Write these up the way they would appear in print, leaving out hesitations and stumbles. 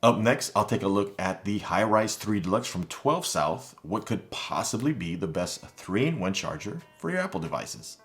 Up next, I'll take a look at the HiRise 3 Deluxe from 12 South, what could possibly be the best 3-in-1 charger for your Apple devices.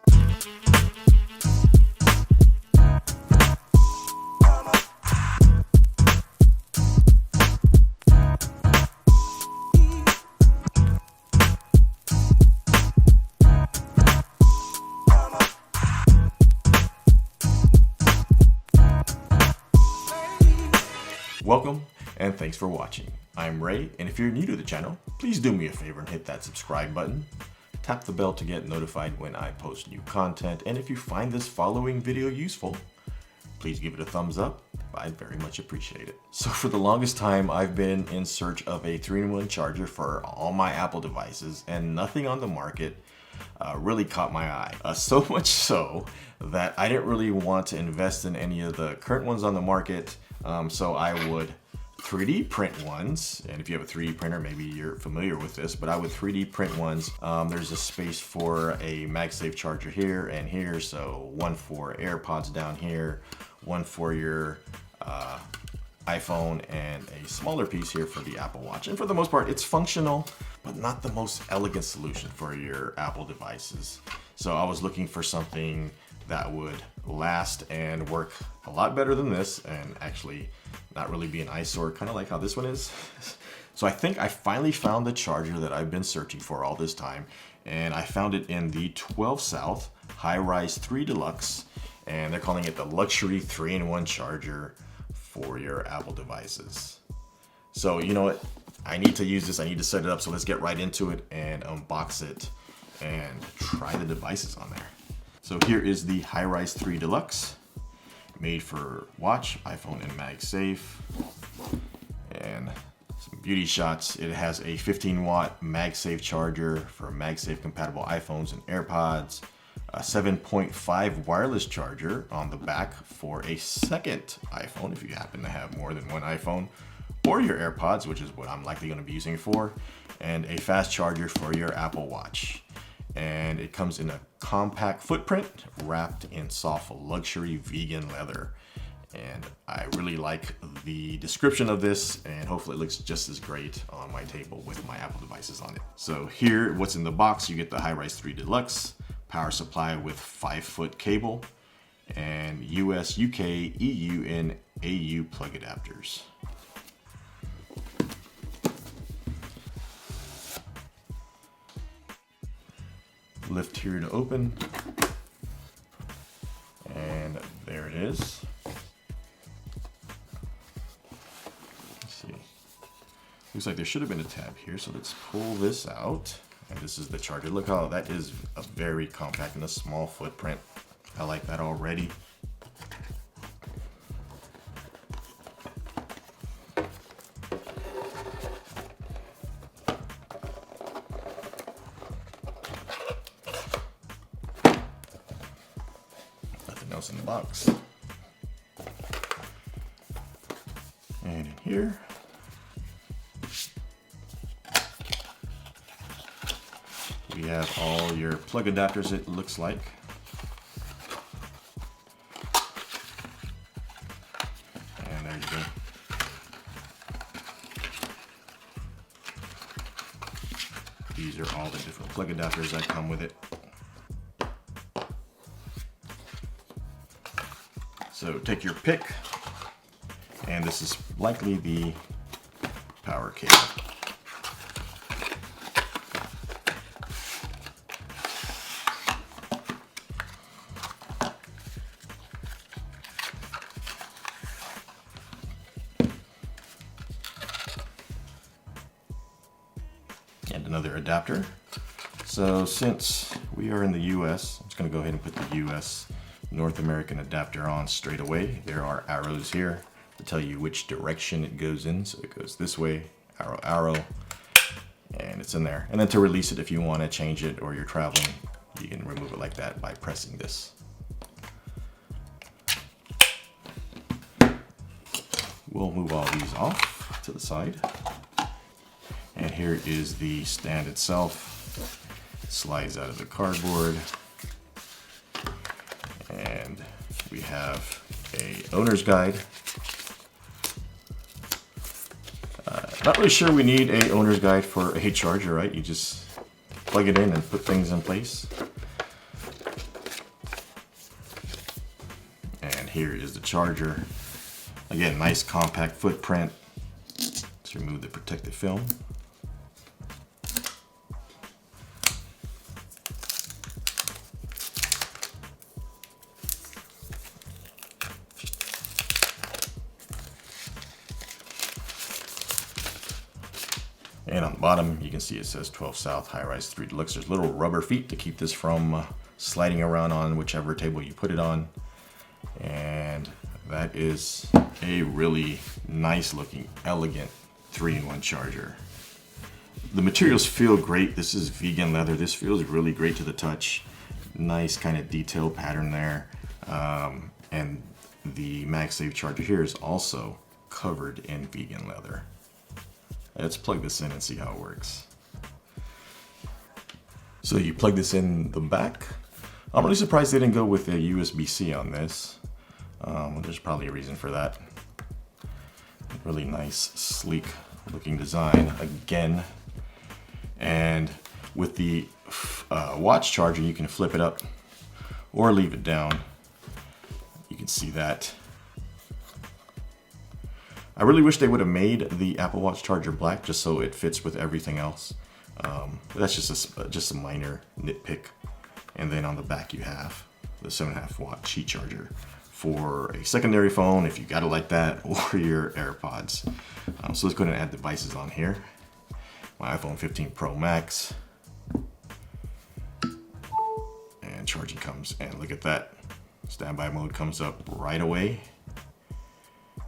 Welcome and thanks for watching. I'm Ray, and if you're new to the channel, please do me a favor and hit that subscribe button. Tap the bell to get notified when I post new content, and if you find this following video useful, please give it a thumbs up. I'd very much appreciate it. So for the longest time, I've been in search of a 3-in-1 charger for all my Apple devices, and nothing on the market really caught my eye. So much so that I didn't really want to invest in any of the current ones on the market. So I would 3D print ones, and if you have a 3D printer, maybe you're familiar with this, but I would 3D print ones. There's a space for a MagSafe charger here and here, so one for AirPods down here, one for your iPhone, and a smaller piece here for the Apple Watch. And for the most part, it's functional, but not the most elegant solution for your Apple devices. So I was looking for something that would last and work a lot better than this, and actually not really be an eyesore, kind of like how this one is. So I think I finally found the charger that I've been searching for all this time, and I found it in the 12 South HiRise 3 Deluxe, and they're calling it the luxury 3-in-1 charger for your Apple devices. So you know what, I need to use this, I need to set it up, so let's get right into it and unbox it and try the devices on there. So here is the HiRise 3 Deluxe, made for watch, iPhone, and MagSafe. And some beauty shots. It has a 15-watt MagSafe charger for MagSafe compatible iPhones and AirPods, a 7.5 wireless charger on the back for a second iPhone if you happen to have more than one iPhone, or your AirPods, which is what I'm likely going to be using it for, and a fast charger for your Apple Watch. And it comes in a compact footprint wrapped in soft luxury vegan leather. And I really like the description of this, and hopefully it looks just as great on my table with my Apple devices on it. So here, what's in the box, you get the HiRise 3 Deluxe, power supply with 5-foot cable, and US, UK, EU, and AU plug adapters. Lift here to open, and there it is. Let's see, looks like there should have been a tab here, so let's pull this out, and this is the charger. Look how that is a very compact and a small footprint. I like that already. Else in the box. And in here, we have all your plug adapters, it looks like. And there you go. These are all the different plug adapters that come with it. So take your pick, and this is likely the power cable. And another adapter. So since we are in the US, I'm just going to go ahead and put the US North American adapter on straight away. There are arrows here to tell you which direction it goes in. So it goes this way, arrow, arrow, and it's in there. And then to release it, if you want to change it or you're traveling, you can remove it like that by pressing this. We'll move all these off to the side. And here is the stand itself. It slides out of the cardboard. And we have a owner's guide Not really sure we need a owner's guide for a charger, right? You just plug it in and put things in place. And here is the charger. Again, nice compact footprint. Let's remove the protective film. And on the bottom, you can see it says 12 South HiRise 3 Deluxe. There's little rubber feet to keep this from sliding around on whichever table you put it on. And that is a really nice looking, elegant 3-in-1 charger. The materials feel great. This is vegan leather. This feels really great to the touch. Nice kind of detail pattern there. And the MagSafe charger here is also covered in vegan leather. Let's plug this in and see how it works. So you plug this in the back. I'm really surprised they didn't go with a USB-C on this. There's probably a reason for that. Really nice, sleek looking design again. And with the watch charger, you can flip it up or leave it down. You can see that. I really wish they would have made the Apple Watch charger black just so it fits with everything else. But that's just a minor nitpick. And then on the back you have the 7.5 watt Qi charger for a secondary phone if you got it like that, or your AirPods. So let's go ahead and add devices on here. My iPhone 15 Pro Max. And charging comes, and look at that. Standby mode comes up right away.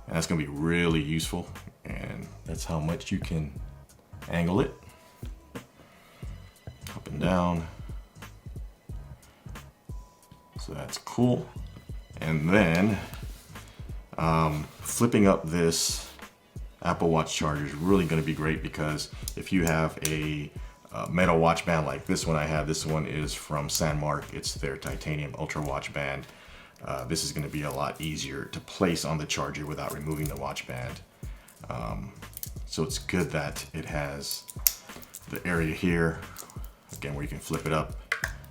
And that's gonna be really useful. And that's how much you can angle it. Up and down. So that's cool. And then flipping up this Apple Watch charger is really going to be great, because if you have a metal watch band like this one I have, this one is from Sanmark. It's their titanium ultra watch band. This is going to be a lot easier to place on the charger without removing the watch band. So it's good that it has the area here, again, where you can flip it up.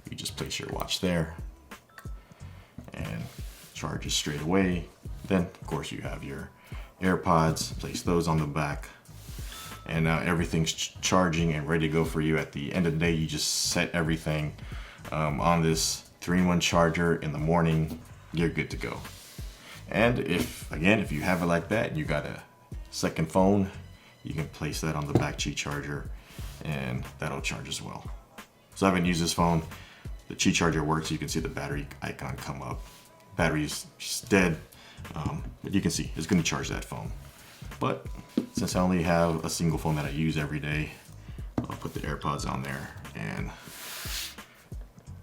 You just place your watch there and charges straight away. Then of course you have your AirPods, place those on the back, and now everything's charging and ready to go for you. At the end of the day, you just set everything on this 3-in-1 charger. In the morning, you're good to go. And if you have it like that, you got a second phone, you can place that on the back Qi charger and that'll charge as well. So I haven't used this phone. The Qi charger works. You can see the battery icon come up. Battery's just dead, but you can see it's going to charge that phone. But since I only have a single phone that I use every day, I'll put the AirPods on there, and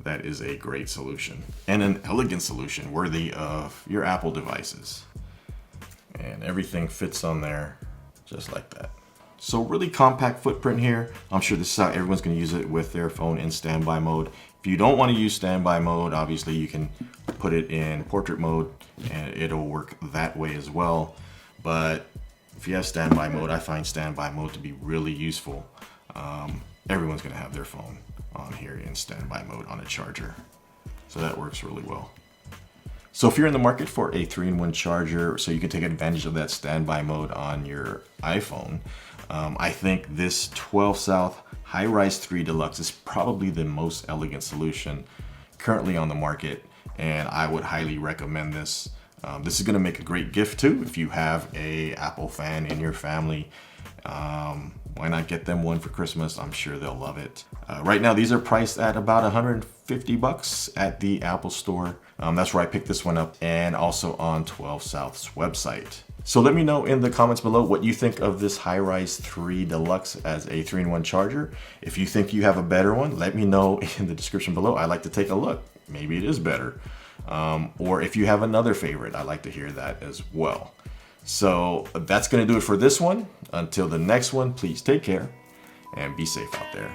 that is a great solution and an elegant solution worthy of your Apple devices. And everything fits on there just like that. So really compact footprint here. I'm sure this is how everyone's going to use it with their phone in standby mode. If you don't want to use standby mode, obviously you can put it in portrait mode and it'll work that way as well. But if you have standby mode, I find standby mode to be really useful. Everyone's going to have their phone on here in standby mode on a charger. So that works really well. So if you're in the market for a 3-in-1 charger so you can take advantage of that standby mode on your iPhone, I think this 12 South HiRise 3 Deluxe is probably the most elegant solution currently on the market, and I would highly recommend this. This is going to make a great gift too if you have a Apple fan in your family. Why not get them one for Christmas? I'm sure they'll love it. Right now these are priced at about 150 bucks at the Apple Store. That's where I picked this one up, and also on 12 South's website. So let me know in the comments below what you think of this HiRise 3 Deluxe as a 3-in-1 charger. If you think you have a better one, let me know in the description below. I'd like to take a look. Maybe it is better. Or if you have another favorite, I'd like to hear that as well. So that's going to do it for this one. Until the next one, please take care and be safe out there.